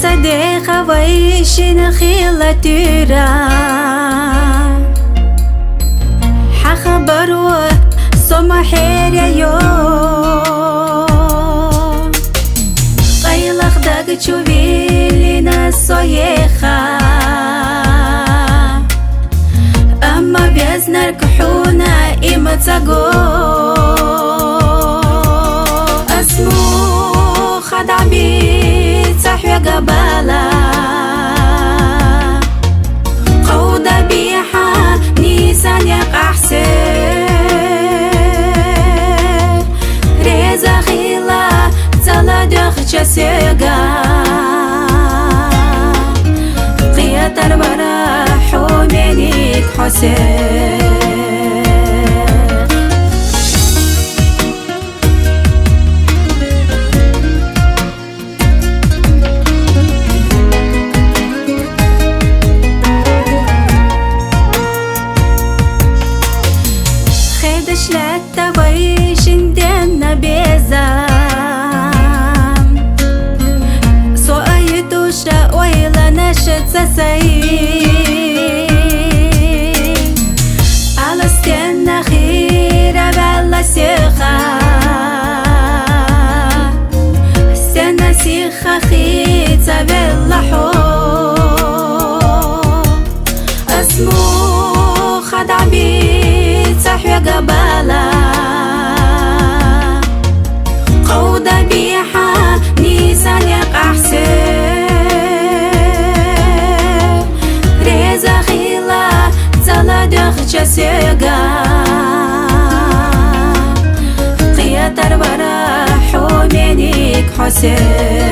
صديقة ويشين خيلة تيرا حخبر وصمحير يو قيلخ داق تشوفيلنا الصيخة أما بيزنا ركحونا إما تساقو اسمو خدع بيت صحيا قبالا قودة بيحة نيسان يقع حسين ريزا خيلة تلا دخشة سيقا قياتر براح ومنيك حسين شلتا ويشن دينا بيزام سوأيتو شا ويلا نشت سساي على ستينا خيرا بلا سيخا ستينا سيخا خيتا بلا حو اسمو خدع بيت صحيا قبالا قودة بيحة نيسان يقع حسين ريزا خيلة تلا دخشة سيقا قياتر براح ومنيك حسين